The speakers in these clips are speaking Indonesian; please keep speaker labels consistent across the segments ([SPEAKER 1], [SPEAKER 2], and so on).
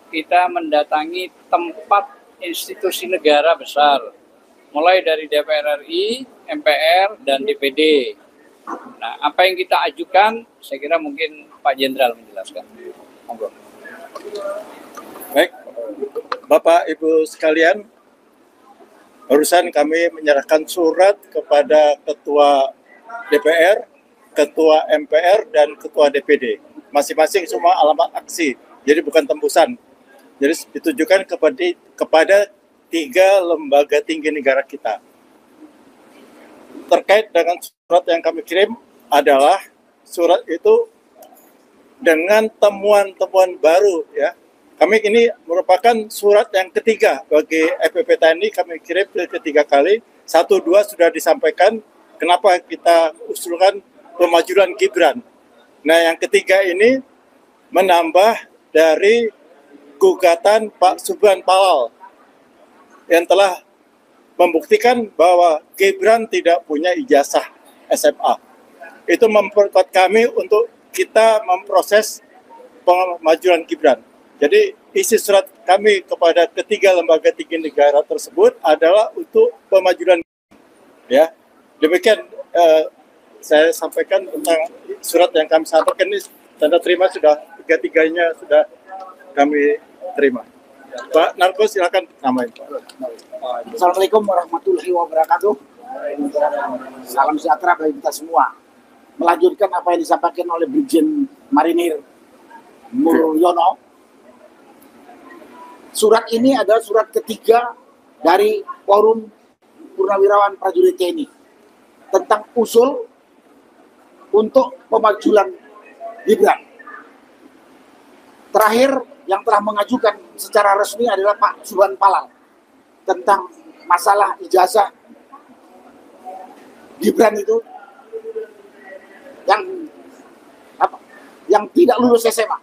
[SPEAKER 1] kita mendatangi tempat institusi negara besar, mulai dari DPR RI, MPR, dan DPD. Nah, apa yang kita ajukan, saya kira mungkin Pak Jenderal menjelaskan. Monggo.
[SPEAKER 2] Baik, Bapak Ibu sekalian, barusan kami menyerahkan surat kepada Ketua DPR, Ketua MPR, dan Ketua DPD. Masing-masing semua alamat aksi, jadi bukan tembusan. Jadi ditujukan kepada 3 lembaga tinggi negara kita. Terkait dengan surat yang kami kirim adalah surat itu dengan temuan-temuan baru, ya. Kami ini merupakan surat yang ketiga bagi FPP TNI, kami kirim ketiga kali. 1, 2 sudah disampaikan, kenapa kita usulkan pemajuan Gibran. Nah, yang ketiga ini menambah dari gugatan Pak Subhan Palal yang telah membuktikan bahwa Gibran tidak punya ijazah SMA. Itu memperkuat kami untuk kita memproses pemajuan Gibran. Jadi isi surat kami kepada ketiga lembaga tinggi negara tersebut adalah untuk pemajuan. Ya, demikian saya sampaikan tentang surat yang kami sampaikan ini. Tanda terima sudah tiga-tiganya sudah kami terima. Pak Narko, silakan namanya.
[SPEAKER 3] Assalamualaikum warahmatullahi wabarakatuh. Salam sejahtera bagi kita semua. Melanjutkan apa yang disampaikan oleh Brigjen Marinir Mulyono. Surat ini adalah surat ketiga dari Forum Purnawirawan Prajurit TNI tentang usul untuk pemajuan Gibran. Terakhir yang telah mengajukan secara resmi adalah Pak Subhan Palal tentang masalah ijazah Gibran itu yang tidak lulus SMA.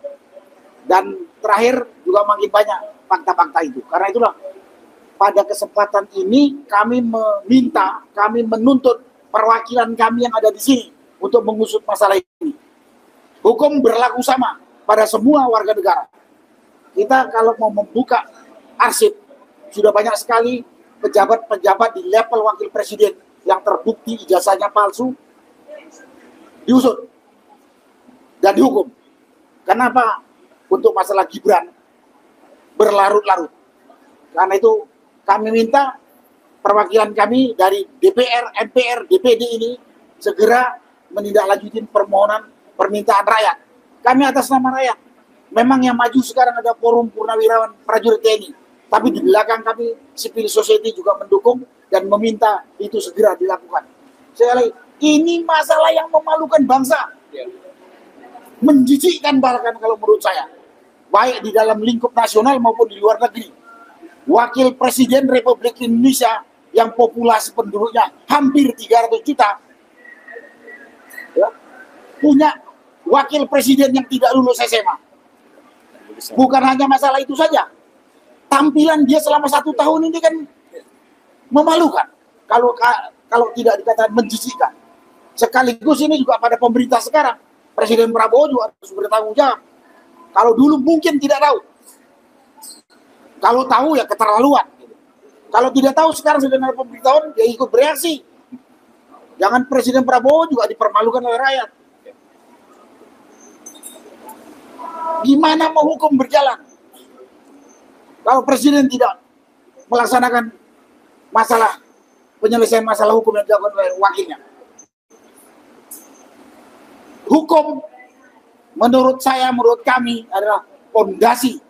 [SPEAKER 3] Dan terakhir juga makin banyak fakta-fakta itu. Karena itulah pada kesempatan ini kami menuntut perwakilan kami yang ada di sini untuk mengusut masalah ini. Hukum berlaku sama pada semua warga negara. Kita kalau mau membuka arsip, sudah banyak sekali pejabat-pejabat di level wakil presiden yang terbukti ijazahnya palsu, diusut dan dihukum. Kenapa? Untuk masalah Gibran berlarut-larut. Karena itu kami minta perwakilan kami dari DPR, MPR, DPD ini segera menindaklanjuti permintaan rakyat. Kami atas nama rakyat. Memang yang maju sekarang ada Forum Purnawirawan Prajurit TNI. Tapi di belakang kami, civil society juga mendukung dan meminta itu segera dilakukan. Sekali lagi, ini masalah yang memalukan bangsa. Menjijikkan bahkan kalau menurut saya. Baik di dalam lingkup nasional maupun di luar negeri. Wakil Presiden Republik Indonesia yang populasi penduduknya hampir 300 juta. Ya, punya wakil presiden yang tidak lulus SMA. Bukan hanya masalah itu saja. Tampilan dia selama 1 tahun ini kan memalukan. Kalau tidak dikatakan menjijikkan. Sekaligus ini juga pada pemerintah sekarang. Presiden Prabowo juga harus bertanggung jawab. Kalau dulu mungkin tidak tahu. Kalau tahu ya keterlaluan. Kalau tidak tahu sekarang sudah ada pemberitahuan, dia ikut bereaksi. Jangan Presiden Prabowo juga dipermalukan oleh rakyat. Gimana mau hukum berjalan? Kalau Presiden tidak melaksanakan penyelesaian masalah hukum yang dilakukan oleh wakilnya. Hukum menurut kami adalah fondasi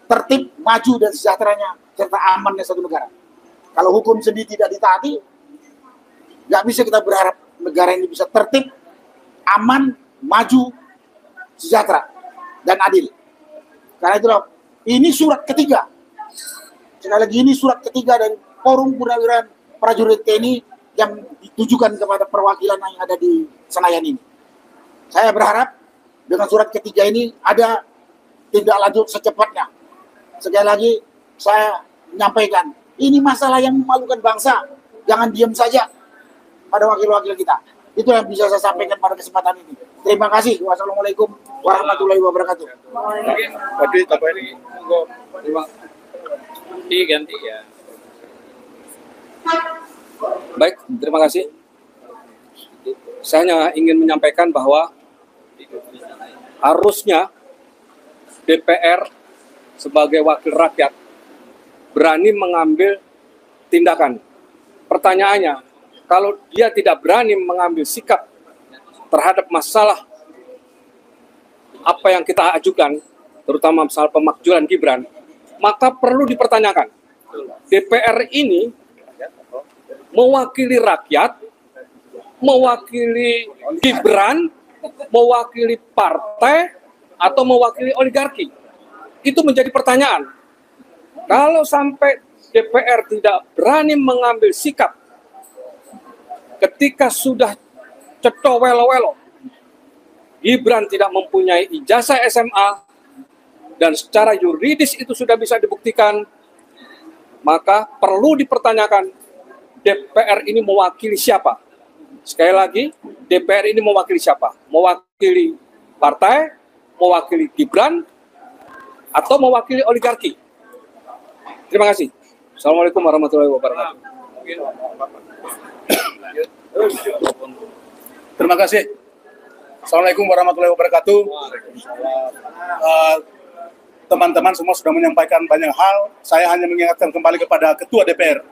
[SPEAKER 3] tertib, maju dan sejahteranya serta amannya satu negara. Kalau hukum sendiri tidak ditaati, nggak bisa kita berharap negara ini bisa tertib, aman, maju, sejahtera dan adil. Karena itulah ini surat ketiga. Sekali lagi ini surat ketiga dari Forum Purnawirawan Prajurit TNI yang ditujukan kepada perwakilan yang ada di Senayan ini. Saya berharap dengan surat ketiga ini ada tindak lanjut secepatnya. Sekali lagi saya menyampaikan, ini masalah yang memalukan bangsa. Jangan diam saja pada wakil-wakil kita. Itu yang bisa saya sampaikan pada kesempatan ini. Terima kasih. Wassalamualaikum warahmatullahi wabarakatuh.
[SPEAKER 1] Mungkin
[SPEAKER 2] Tadi tambahin
[SPEAKER 1] ini monggo diganti ya.
[SPEAKER 4] Baik, terima kasih. Saya hanya ingin menyampaikan bahwa harusnya DPR sebagai wakil rakyat berani mengambil tindakan. Pertanyaannya, kalau dia tidak berani mengambil sikap terhadap masalah apa yang kita ajukan, terutama masalah pemakzulan Gibran, maka perlu dipertanyakan. DPR ini mewakili rakyat, mewakili Gibran, mewakili partai, atau mewakili oligarki? Itu menjadi pertanyaan. Kalau sampai DPR tidak berani mengambil sikap ketika sudah ceto welo-welo, Gibran tidak mempunyai ijazah SMA, dan secara yuridis itu sudah bisa dibuktikan, maka perlu dipertanyakan DPR ini mewakili siapa? Sekali lagi, DPR ini mewakili siapa? Mewakili partai, mewakili Gibran, atau mewakili oligarki? Terima kasih. Assalamualaikum warahmatullahi wabarakatuh.
[SPEAKER 5] Terima kasih. Assalamualaikum warahmatullahi wabarakatuh. Teman-teman semua sudah menyampaikan banyak hal. Saya hanya mengingatkan kembali kepada Ketua DPR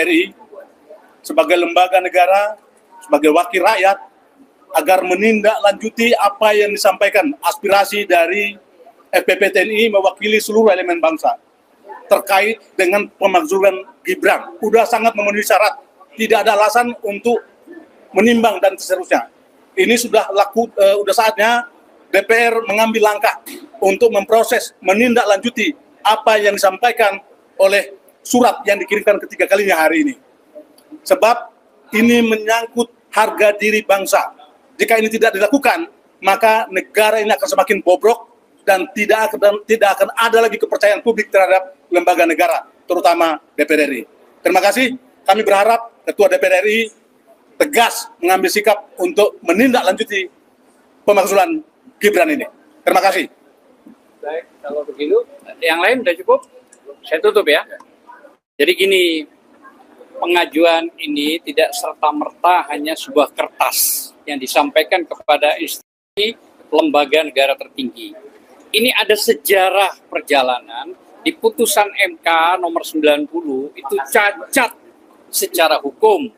[SPEAKER 5] RI sebagai lembaga negara, sebagai wakil rakyat, agar menindaklanjuti apa yang disampaikan aspirasi dari FPP TNI mewakili seluruh elemen bangsa terkait dengan pemakzulan Gibran. Udah sangat memenuhi syarat, tidak ada alasan untuk menimbang dan seterusnya. Ini sudah udah saatnya DPR mengambil langkah untuk memproses, menindaklanjuti apa yang disampaikan oleh surat yang dikirimkan ketiga kalinya hari ini. Sebab ini menyangkut harga diri bangsa. Jika ini tidak dilakukan, maka negara ini akan semakin bobrok dan tidak akan ada lagi kepercayaan publik terhadap lembaga negara, terutama DPR RI. Terima kasih. Kami berharap Ketua DPR RI tegas mengambil sikap untuk menindaklanjuti pemakzulan Gibran ini. Terima kasih.
[SPEAKER 1] Baik, kalau begitu, yang lain sudah cukup? Saya tutup ya. Jadi gini, pengajuan ini tidak serta-merta hanya sebuah kertas yang disampaikan kepada institusi lembaga negara tertinggi. Ini ada sejarah perjalanan di putusan MK nomor 90 itu cacat secara hukum.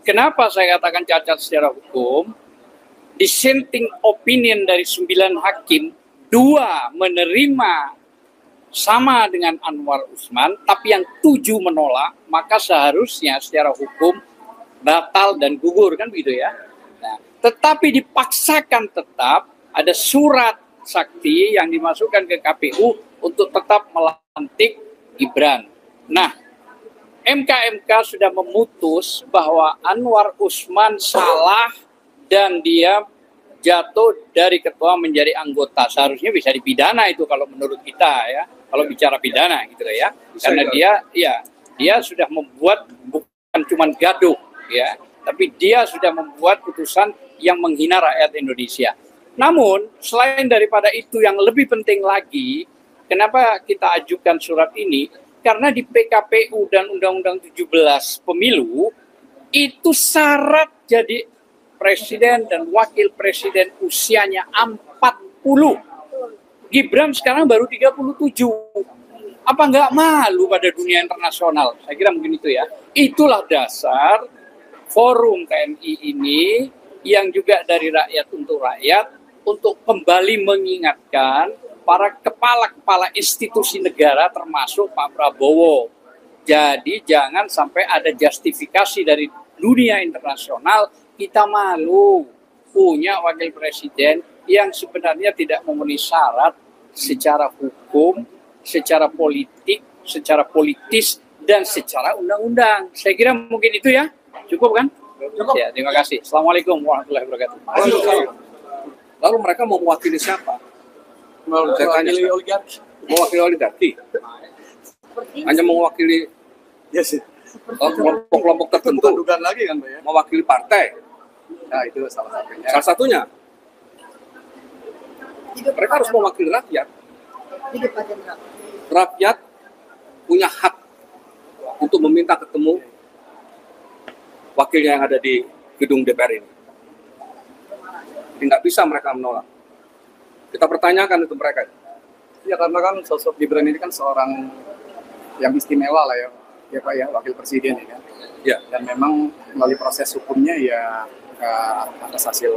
[SPEAKER 1] Kenapa saya katakan cacat secara hukum? Dissenting opinion dari 9 hakim, 2 menerima sama dengan Anwar Usman, tapi yang 7 menolak, maka seharusnya secara hukum batal dan gugur, kan begitu ya. Nah, tetapi dipaksakan tetap ada surat sakti yang dimasukkan ke KPU untuk tetap melantik Gibran. Nah, MK sudah memutus bahwa Anwar Usman salah dan dia jatuh dari ketua menjadi anggota. Seharusnya bisa dipidana itu kalau menurut kita ya. Kalau bicara pidana gitu ya. Karena dia sudah membuat bukan cuma gaduh ya, tapi dia sudah membuat putusan yang menghina rakyat Indonesia. Namun selain daripada itu yang lebih penting lagi, kenapa kita ajukan surat ini? Karena di PKPU dan Undang-Undang 17 Pemilu itu syarat jadi presiden dan wakil presiden usianya 40. Gibran sekarang baru 37. Apa nggak malu pada dunia internasional? Saya kira mungkin itu ya. Itulah dasar forum TNI ini yang juga dari rakyat untuk rakyat untuk kembali mengingatkan para kepala-kepala institusi negara termasuk Pak Prabowo. Jadi jangan sampai ada justifikasi dari dunia internasional kita malu punya wakil presiden yang sebenarnya tidak memenuhi syarat secara hukum, secara politik, secara politis, dan secara undang-undang. Saya kira mungkin itu ya. Cukup kan? Cukup. Ya, terima kasih. Assalamualaikum warahmatullahi wabarakatuh.
[SPEAKER 4] Lalu mereka mau mewakili siapa? Mewakili oligarki. Mewakili oligarki. Hanya mewakili kelompok tertentu.
[SPEAKER 5] Bukan lagi kan, Pak ya?
[SPEAKER 4] Mewakili partai.
[SPEAKER 5] Nah, itu salah satunya.
[SPEAKER 4] Salah satunya. Mereka harus mewakili rakyat.
[SPEAKER 6] Hidup Pak Jenderal.
[SPEAKER 4] Rakyat punya hak untuk meminta ketemu wakilnya yang ada di gedung DPR ini. Jadi nggak bisa mereka menolak. Kita pertanyakan itu mereka.
[SPEAKER 7] Ya karena kan sosok Gibran ini kan seorang yang istimewa lah ya Pak ya, wakil presiden ya kan.
[SPEAKER 4] Ya.
[SPEAKER 7] Dan memang melalui proses hukumnya ya atas hasil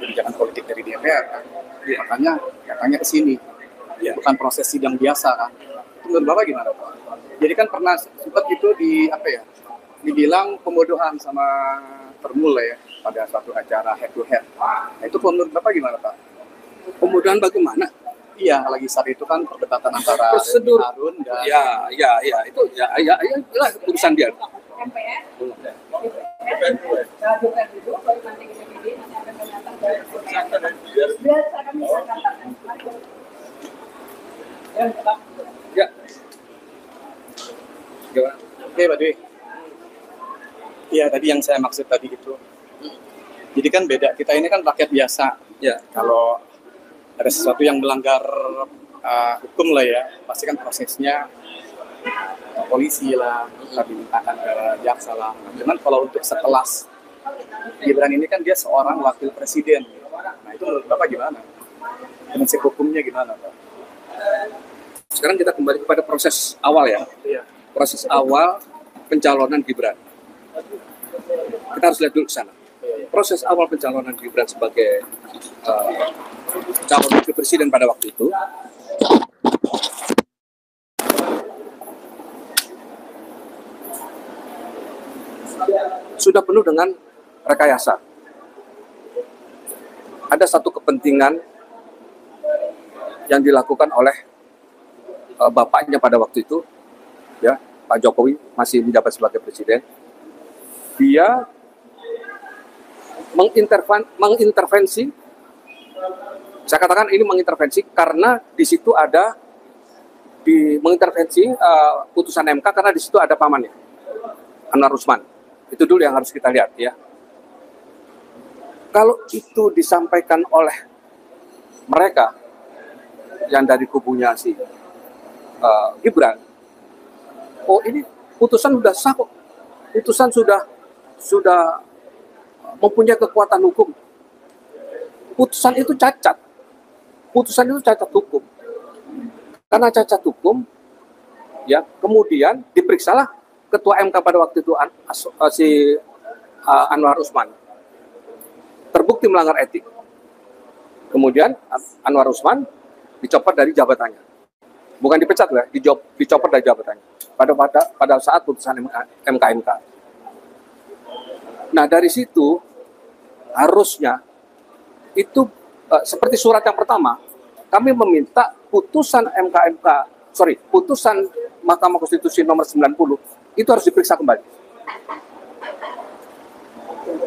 [SPEAKER 7] kebijakan politik dari DPR kan. Ya, makanya datangnya ke sini.
[SPEAKER 4] Ya.
[SPEAKER 7] Bukan proses sidang biasa kan. Itu menurut Bapak gimana Pak? Jadi kan pernah sempat itu dibilang pembodohan sama Termul ya pada suatu acara head to head. Nah, itu menurut Bapak gimana Pak?
[SPEAKER 4] Kemudian bagaimana?
[SPEAKER 7] Iya, lagi saat itu kan perdebatan antara
[SPEAKER 4] Prosedur.
[SPEAKER 7] Refli Harun dan
[SPEAKER 4] Itu itulah urusan dia.
[SPEAKER 6] MPR. Kalau bukan itu, baru nanti ke DPD, nanti akan datang ke DPR. Biar akan bisa datang.
[SPEAKER 4] Ya. Gimana?
[SPEAKER 7] Oke, Pak Dwi. Iya, tadi yang saya maksud tadi itu. Jadi kan beda, kita ini kan rakyat biasa.
[SPEAKER 4] Ya.
[SPEAKER 7] Kalau ada sesuatu yang melanggar hukum lah ya, pasti kan prosesnya polisi lah, kita dimintakan ke jaksa lah. Cuman kalau untuk sekelas Gibran ini kan dia seorang wakil presiden. Nah itu menurut Bapak gimana? Prinsip hukumnya gimana Pak?
[SPEAKER 4] Sekarang kita kembali kepada proses awal ya.
[SPEAKER 7] Iya.
[SPEAKER 4] Proses awal pencalonan Gibran. Kita harus lihat dulu ke sana. Proses awal pencalonan Gibran sebagai calon wakil presiden pada waktu itu sudah penuh dengan rekayasa. Ada satu kepentingan yang dilakukan oleh bapaknya pada waktu itu, ya Pak Jokowi masih menjabat sebagai presiden. Dia mengintervensi, saya katakan ini mengintervensi karena di situ ada mengintervensi putusan MK karena di situ ada pamannya, Anwar Usman. Itu dulu yang harus kita lihat ya. Kalau itu disampaikan oleh mereka yang dari kubunya si Gibran, oh ini putusan sudah sah kok, putusan sudah mempunyai kekuatan hukum. Putusan itu cacat hukum. Karena cacat hukum, ya kemudian diperiksalah ketua MK pada waktu itu si Anwar Usman, terbukti melanggar etik. Kemudian Anwar Usman dicopot dari jabatannya, bukan dipecat ya, dicopot dari jabatannya pada saat putusan MK. Nah dari situ harusnya itu seperti surat yang pertama, kami meminta putusan putusan Mahkamah Konstitusi nomor 90 itu harus diperiksa kembali.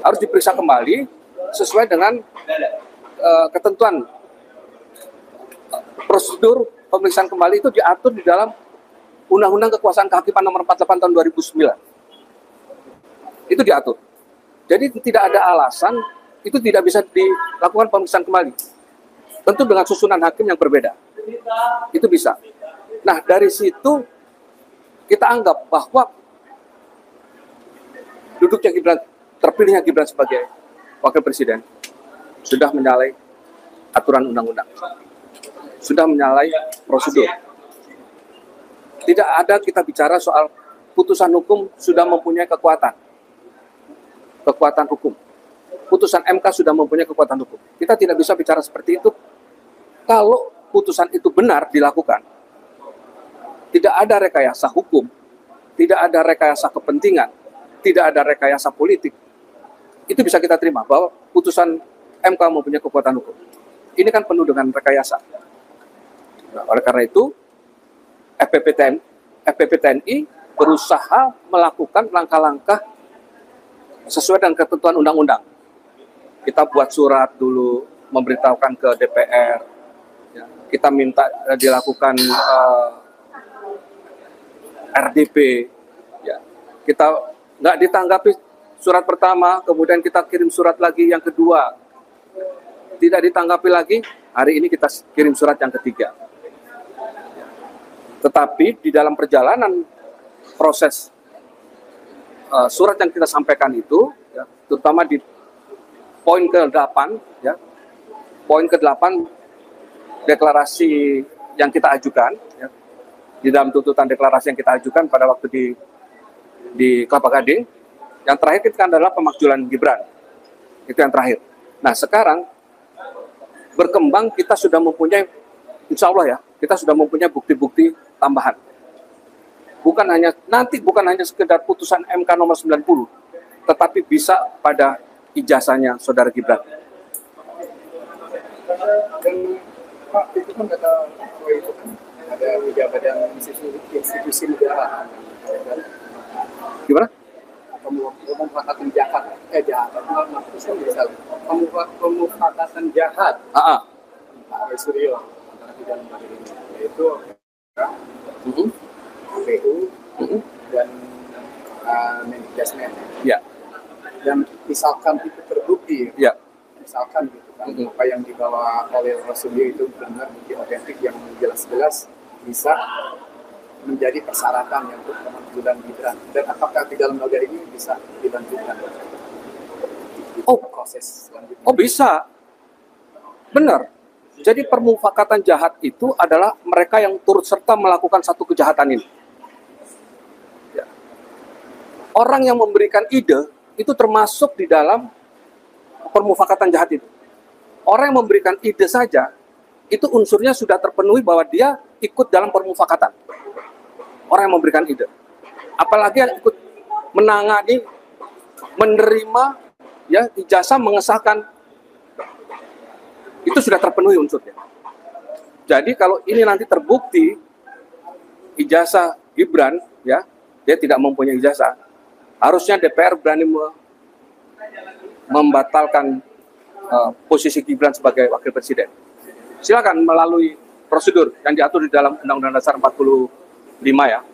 [SPEAKER 4] Harus diperiksa kembali sesuai dengan ketentuan prosedur pemeriksaan kembali itu diatur di dalam Undang-Undang Kekuasaan Kehakiman nomor 48 tahun 2009. Itu diatur. Jadi tidak ada alasan itu tidak bisa dilakukan pemeriksaan kembali. Tentu dengan susunan hakim yang berbeda. Itu bisa. Nah, dari situ kita anggap bahwa duduknya Gibran, terpilihnya Gibran sebagai wakil presiden sudah menyalahi aturan undang-undang. Sudah menyalahi prosedur. Tidak ada kita bicara soal putusan hukum sudah mempunyai kekuatan hukum. Putusan MK sudah mempunyai kekuatan hukum. Kita tidak bisa bicara seperti itu kalau putusan itu benar dilakukan. Tidak ada rekayasa hukum, tidak ada rekayasa kepentingan, tidak ada rekayasa politik. Itu bisa kita terima bahwa putusan MK mempunyai kekuatan hukum. Ini kan penuh dengan rekayasa. Nah, oleh karena itu FPP TNI berusaha melakukan langkah-langkah sesuai dengan ketentuan undang-undang. Kita buat surat dulu, memberitahukan ke DPR. Ya. Kita minta dilakukan RDP. Ya. Kita nggak ditanggapi surat pertama, kemudian kita kirim surat lagi yang kedua. Tidak ditanggapi lagi, Hari ini kita kirim surat yang ketiga. Tetapi di dalam perjalanan proses surat yang kita sampaikan itu, ya, terutama di poin ke-8, ya, poin ke-8 deklarasi yang kita ajukan, ya, di dalam tuntutan deklarasi yang kita ajukan pada waktu di Kelapa Gading, yang terakhir kita adalah pemakzulan Gibran. Itu yang terakhir. Nah sekarang berkembang kita sudah mempunyai, insya Allah ya, kita sudah mempunyai bukti-bukti tambahan. Bukan hanya sekedar putusan MK nomor 90, tetapi bisa pada ijazahnya saudara Gibran.
[SPEAKER 7] Pak, itu kan kata itu kan ada pejabat dan institusi negara.
[SPEAKER 4] Gimana?
[SPEAKER 7] Pemufakatan jahat, pemufakatan jahat. Pak Suryo antara tiga lembaga ini, yaitu KPU dan Mendikbud.
[SPEAKER 4] Ya.
[SPEAKER 7] Dan misalkan itu terbukti,
[SPEAKER 4] Ya.
[SPEAKER 7] misalkan gitu kan, apa yang dibawa oleh Suryo itu benar bukti otentik yang jelas-jelas bisa menjadi persyaratan yang untuk pemakzulan Gibran, dan apakah tiga lembaga ini bisa dilanjutkan proses selanjutnya?
[SPEAKER 4] Oh bisa, benar. Jadi permufakatan jahat itu adalah mereka yang turut serta melakukan satu kejahatan ini. Ya. Orang yang memberikan ide itu termasuk di dalam permufakatan jahat itu. Orang yang memberikan ide saja itu unsurnya sudah terpenuhi bahwa dia ikut dalam permufakatan. Orang yang memberikan ide, apalagi yang ikut menangani, menerima, ya, ijazah mengesahkan, itu sudah terpenuhi unsurnya. Jadi kalau ini nanti terbukti ijazah Gibran, ya, dia tidak mempunyai ijazah, harusnya DPR berani membatalkan posisi Gibran sebagai wakil presiden. Silakan melalui prosedur yang diatur di dalam Undang-Undang Dasar 45 ya,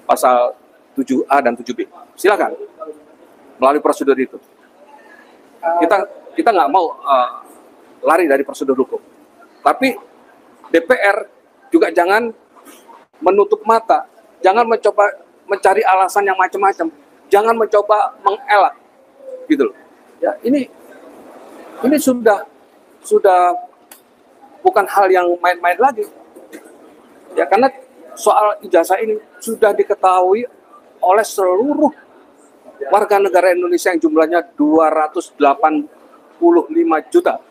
[SPEAKER 4] pasal 7A dan 7B. Silakan melalui prosedur itu. Kita nggak mau lari dari prosedur hukum. Tapi DPR juga jangan menutup mata, jangan mencoba mencari alasan yang macam-macam, jangan mencoba mengelak, gitu loh. Ya, ini sudah bukan hal yang main-main lagi. Ya, karena soal ijazah ini sudah diketahui oleh seluruh warga negara Indonesia yang jumlahnya 285 juta.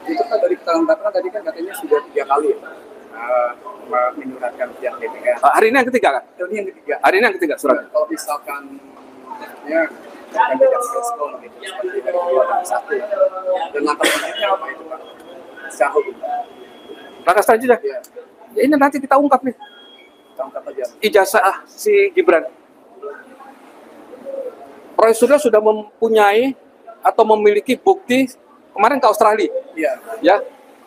[SPEAKER 7] Itu kan dari tahun berapa tadi kan katanya sudah 3 kali ya menyuratkan pihak DPR.
[SPEAKER 4] Hari ini yang ketiga kan?
[SPEAKER 7] Ini yang ketiga.
[SPEAKER 4] Hari ini yang ketiga surat.
[SPEAKER 7] Kalau misalkan ya kan tidak respon gitu seperti dari 2 dan 1 dan langkah selanjutnya apa itu Pak? Secara hukum.
[SPEAKER 4] Langkah selanjutnya?
[SPEAKER 7] Ya.
[SPEAKER 4] Ya ini nanti kita ungkap nih.
[SPEAKER 7] Tangkap aja.
[SPEAKER 4] Ijazah si Gibran. Roy Suryo sudah mempunyai atau memiliki bukti kemarin ke Australia.
[SPEAKER 7] Iya.
[SPEAKER 4] Ya.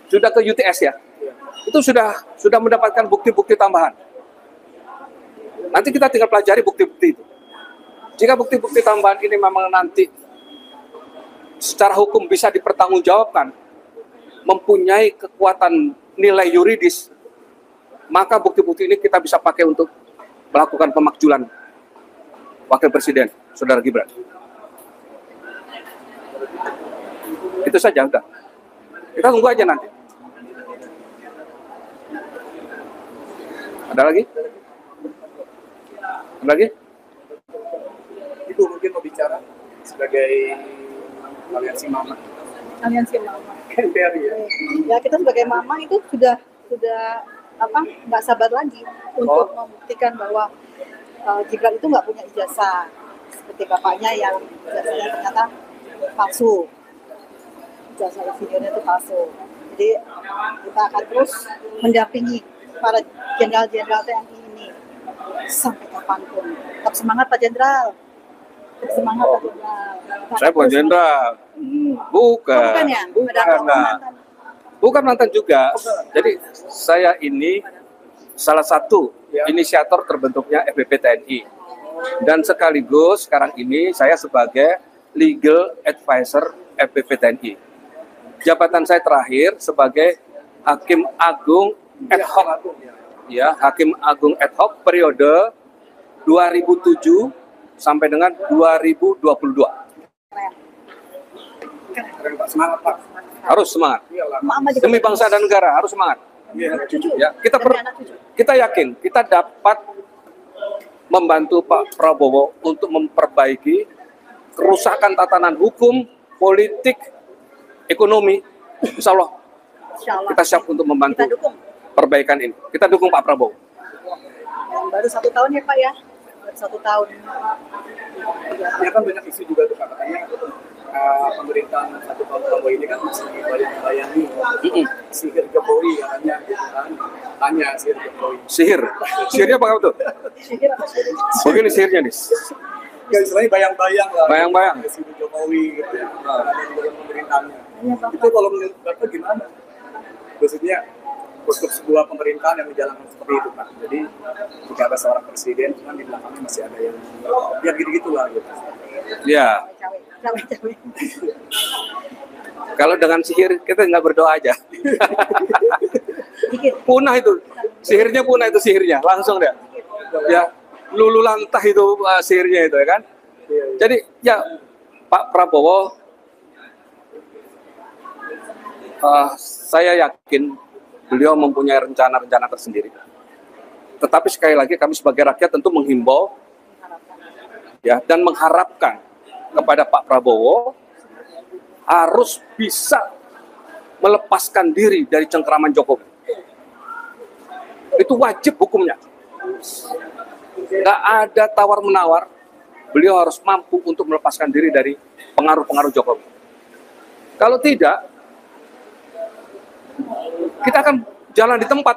[SPEAKER 4] Sudah ke UTS ya.
[SPEAKER 7] Iya.
[SPEAKER 4] Itu sudah mendapatkan bukti-bukti tambahan. Nanti kita tinggal pelajari bukti-bukti itu. Jika bukti-bukti tambahan ini memang nanti secara hukum bisa dipertanggungjawabkan, mempunyai kekuatan nilai yuridis, maka bukti-bukti ini kita bisa pakai untuk melakukan pemakzulan wakil presiden, saudara Gibran. Itu saja udah. Kita tunggu aja nanti. Ada lagi? Ada lagi?
[SPEAKER 7] Itu mungkin mau bicara sebagai aliansi mama.
[SPEAKER 6] Aliansi Mama.
[SPEAKER 7] KPR ya.
[SPEAKER 6] Ya kita sebagai mama itu sudah nggak sabar lagi untuk membuktikan bahwa Gibran itu nggak punya ijazah seperti bapaknya yang ijazahnya ternyata palsu, ijazah insinyurnya itu palsu. Jadi kita akan terus mendampingi para jenderal-jenderal TNI ini sampai kapanpun. Tetap semangat Pak Jenderal. Tetap semangat Pak Jenderal.
[SPEAKER 4] Saya bukan jenderal. Bukan.
[SPEAKER 6] Bukan ya?
[SPEAKER 4] Bukan mantan juga. Jadi saya ini salah satu inisiator terbentuknya FBP TNI. Dan sekaligus sekarang ini saya sebagai legal advisor FPP TNI. Jabatan saya terakhir sebagai Hakim Agung ad hoc, ya, Hakim Agung ad hoc periode 2007 sampai dengan 2022.
[SPEAKER 7] Keren, Pak. Semangat, Pak.
[SPEAKER 4] Harus semangat.
[SPEAKER 6] Mama juga
[SPEAKER 4] Demi bangsa dan negara harus semangat.
[SPEAKER 6] cucu.
[SPEAKER 4] Ya, kita yakin kita dapat membantu Pak Prabowo untuk memperbaiki kerusakan tatanan hukum, politik, ekonomi. Insya Allah
[SPEAKER 6] Insya Allah.
[SPEAKER 4] kita siap untuk membantu
[SPEAKER 6] Kita dukung.
[SPEAKER 4] perbaikan ini. Kita dukung Pak Prabowo.
[SPEAKER 6] Dan baru 1 tahun ya Pak ya. Baru 1 tahun.
[SPEAKER 7] Ya kan banyak isu juga tuh Pak, katanya pemerintahan 1 tahun Prabowo ini kan masih bayang-bayangi sihir Jokowi katanya, kan? Tanya sihir Jokowi.
[SPEAKER 4] Sihirnya apa tuh?
[SPEAKER 6] Sihir apa sih?
[SPEAKER 4] Begini sihirnya, Dis.
[SPEAKER 7] Ya istilahnya bayang-bayang lah.
[SPEAKER 4] Bayang-bayang.
[SPEAKER 7] Sihir Jokowi gitu ya. Ada di dalam pemerintahannya.
[SPEAKER 6] Iya, Bang.
[SPEAKER 7] Itu kalau menurut Bapak gimana? Maksudnya untuk sebuah pemerintahan yang menjalankan seperti itu Pak. Jadi jika ada seorang presiden, kan di belakangnya masih ada yang ya gitu-gitulah gitu.
[SPEAKER 4] Ya,
[SPEAKER 6] Cawe-cawe.
[SPEAKER 4] kalau dengan sihir kita nggak berdoa aja.
[SPEAKER 6] Dikit.
[SPEAKER 4] Punah itu. Sihirnya punah itu sihirnya. Langsung deh. Ya, lulu lantah itu sihirnya itu ya kan. Jadi ya Pak Prabowo saya yakin beliau mempunyai rencana-rencana tersendiri. Tetapi sekali lagi kami sebagai rakyat tentu menghimbau ya dan mengharapkan kepada Pak Prabowo harus bisa melepaskan diri dari cengkeraman Jokowi. Itu wajib hukumnya. Nggak ada tawar-menawar. Beliau harus mampu untuk melepaskan diri dari pengaruh-pengaruh Jokowi. Kalau tidak, kita akan jalan di tempat.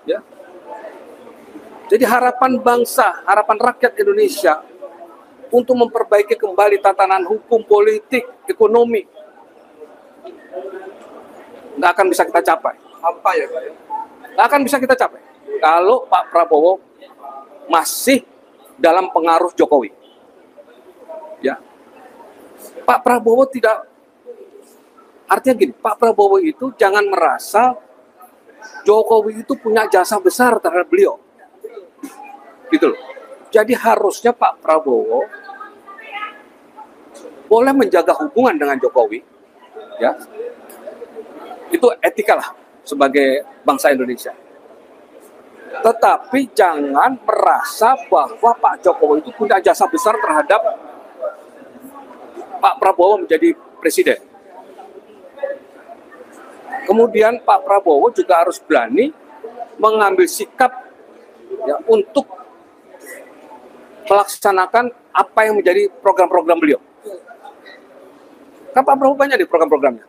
[SPEAKER 4] Ya. Jadi harapan bangsa, harapan rakyat Indonesia untuk memperbaiki kembali tatanan hukum, politik, ekonomi, nggak akan bisa kita capai.
[SPEAKER 7] Apa ya Pak?
[SPEAKER 4] Nggak akan bisa kita capai kalau Pak Prabowo masih dalam pengaruh Jokowi. Ya, Pak Prabowo tidak, artinya gini, Pak Prabowo itu jangan merasa Jokowi itu punya jasa besar terhadap beliau, gitu loh. Jadi harusnya Pak Prabowo boleh menjaga hubungan dengan Jokowi, ya. Itu etika lah sebagai bangsa Indonesia. Tetapi jangan merasa bahwa Pak Jokowi itu punya jasa besar terhadap Pak Prabowo menjadi presiden. Kemudian Pak Prabowo juga harus berani mengambil sikap ya, untuk melaksanakan apa yang menjadi program-program beliau. Kan Pak Prabowo banyak di program-programnya.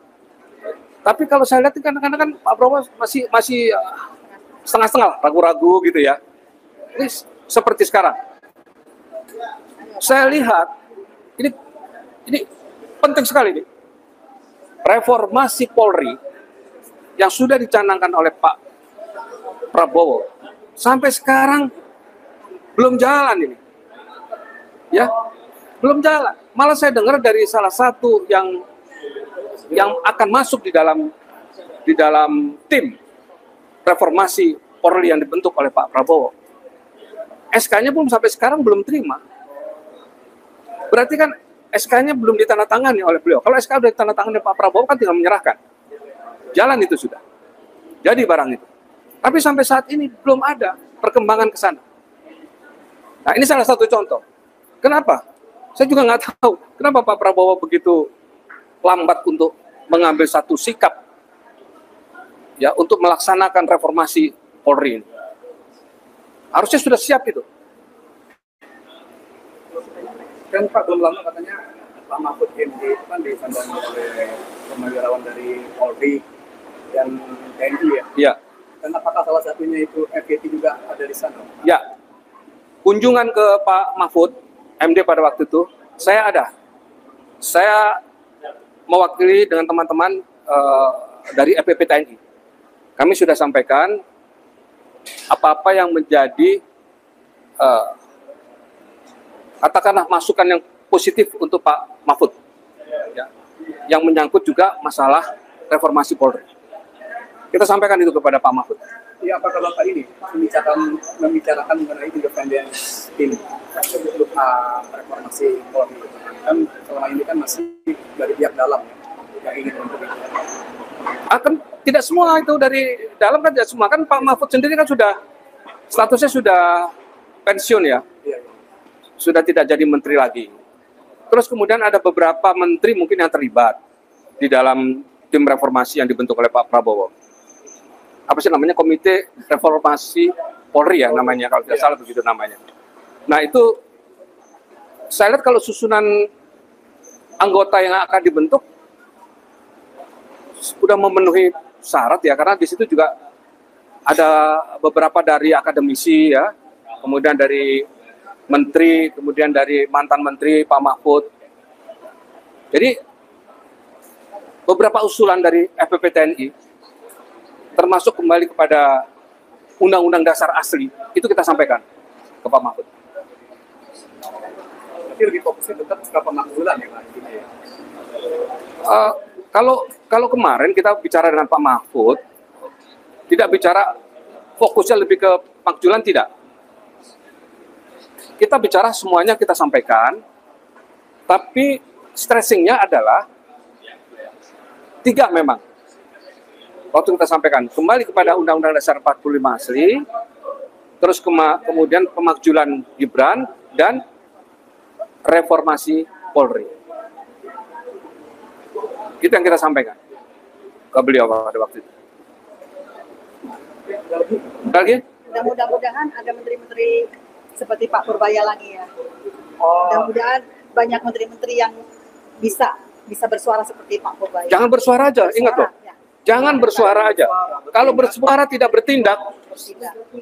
[SPEAKER 4] Tapi kalau saya lihat kadang-kadang kan Pak Prabowo masih setengah-setengah, ragu-ragu gitu ya. Ini seperti sekarang. Saya lihat ini penting sekali nih. Reformasi Polri yang sudah dicanangkan oleh Pak Prabowo sampai sekarang belum jalan ini. Ya, belum jalan. Malah saya dengar dari salah satu yang akan masuk di dalam tim reformasi Polri yang dibentuk oleh Pak Prabowo. SK-nya pun sampai sekarang belum terima. Berarti kan SK-nya belum ditandatangani oleh beliau. Kalau SK sudah ditandatangani Pak Prabowo kan tinggal menyerahkan. Jalan itu sudah. Jadi barang itu. Tapi sampai saat ini belum ada perkembangan ke sana. Nah, ini salah satu contoh. Kenapa? Saya juga nggak tahu kenapa Pak Prabowo begitu lambat untuk mengambil satu sikap ya untuk melaksanakan reformasi Polri. Harusnya sudah siap itu.
[SPEAKER 7] Kan Pak belum lama katanya Pak Mahfud MD itu kan disandangi oleh purnawirawan dari Polri dan TNI ya.
[SPEAKER 4] Iya.
[SPEAKER 7] Dan apakah salah satunya itu FPT juga ada di sana?
[SPEAKER 4] Ya. Kunjungan ke Pak Mahfud MD pada waktu itu, saya ada. Saya mewakili dengan teman-teman dari FPP TNI. Kami sudah sampaikan apa-apa yang menjadi katakanlah masukan yang positif untuk Pak Mahfud. Ya. yang menyangkut juga masalah reformasi Polri. Kita sampaikan itu kepada Pak Mahfud.
[SPEAKER 7] Ya, apakah Bapak ini membicarakan mengenai independence tim untuk reformasi Polri? Kan selama ini kan masih dari pihak dalam yang ingin membentuk.
[SPEAKER 4] Akan tidak semua itu dari dalam, kan tidak semua, kan Pak Mahfud sendiri kan sudah statusnya sudah pensiun ya, sudah tidak jadi menteri lagi. Terus kemudian ada beberapa menteri mungkin yang terlibat di dalam tim reformasi yang dibentuk oleh Pak Prabowo. Apa sih namanya, Komite Reformasi Polri ya namanya, kalau tidak salah begitu namanya. Nah itu saya lihat kalau susunan anggota yang akan dibentuk sudah memenuhi syarat ya, karena di situ juga ada beberapa dari akademisi ya, kemudian dari menteri, kemudian dari mantan menteri Pak Mahfud. Jadi beberapa usulan dari FPP TNI, termasuk kembali kepada Undang-Undang Dasar asli, itu kita sampaikan ke Pak Mahfud.
[SPEAKER 7] Tapi lebih fokusnya tetap ke pemakzulan ya Pak?
[SPEAKER 4] Kalau kemarin kita bicara dengan Pak Mahfud, tidak bicara fokusnya lebih ke pemakzulan, tidak. Kita bicara semuanya kita sampaikan, tapi stressingnya adalah 3 memang. Waktu kita sampaikan, kembali kepada Undang-Undang Dasar 45 asli, terus kemudian pemakzulan Gibran, dan reformasi Polri. Itu yang kita sampaikan ke beliau pada waktu itu. Lagi?
[SPEAKER 6] Mudah-mudahan ada menteri-menteri seperti Pak Purbaya lagi ya. Mudah-mudahan banyak menteri-menteri yang bisa bersuara seperti Pak Purbaya.
[SPEAKER 4] Jangan bersuara aja, ingat loh. Jangan bersuara aja. Kalau bersuara tidak bertindak,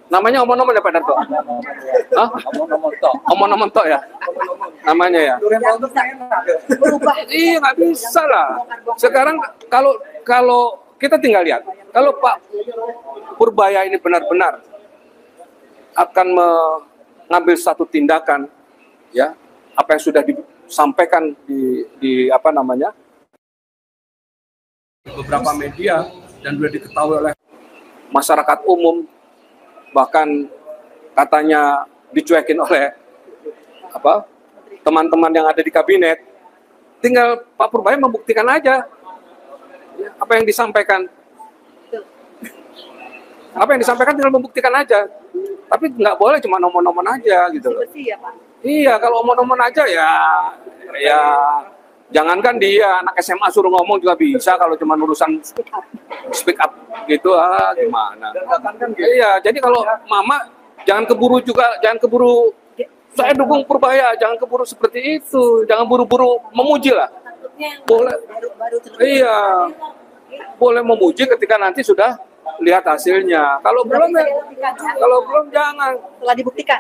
[SPEAKER 4] namanya omong-omong ya Pak Darto. Hah? Omong-omong tok ya. Namanya ya. Iya, nggak bisa lah. Sekarang kalau kita tinggal lihat, kalau Pak Purbaya ini benar-benar akan mengambil satu tindakan, ya, apa yang sudah disampaikan di apa namanya, beberapa media dan sudah diketahui oleh masyarakat umum, bahkan katanya dicuekin oleh teman-teman yang ada di kabinet. Tinggal Pak Purbaya membuktikan aja apa yang disampaikan. Apa yang disampaikan tinggal membuktikan aja. Tapi nggak boleh cuma nomor-nomor aja gitu loh. Iya, kalau omong-omong aja ya jangankan dia anak SMA suruh ngomong juga bisa, kalau cuma urusan speak up gitu gimana. Iya, jadi kalau Mama jangan keburu saya dukung Purbaya, jangan keburu seperti itu, jangan buru-buru memuji lah. Boleh, iya, boleh memuji ketika nanti sudah lihat hasilnya. Kalau belum jangan.
[SPEAKER 6] Telah dibuktikan.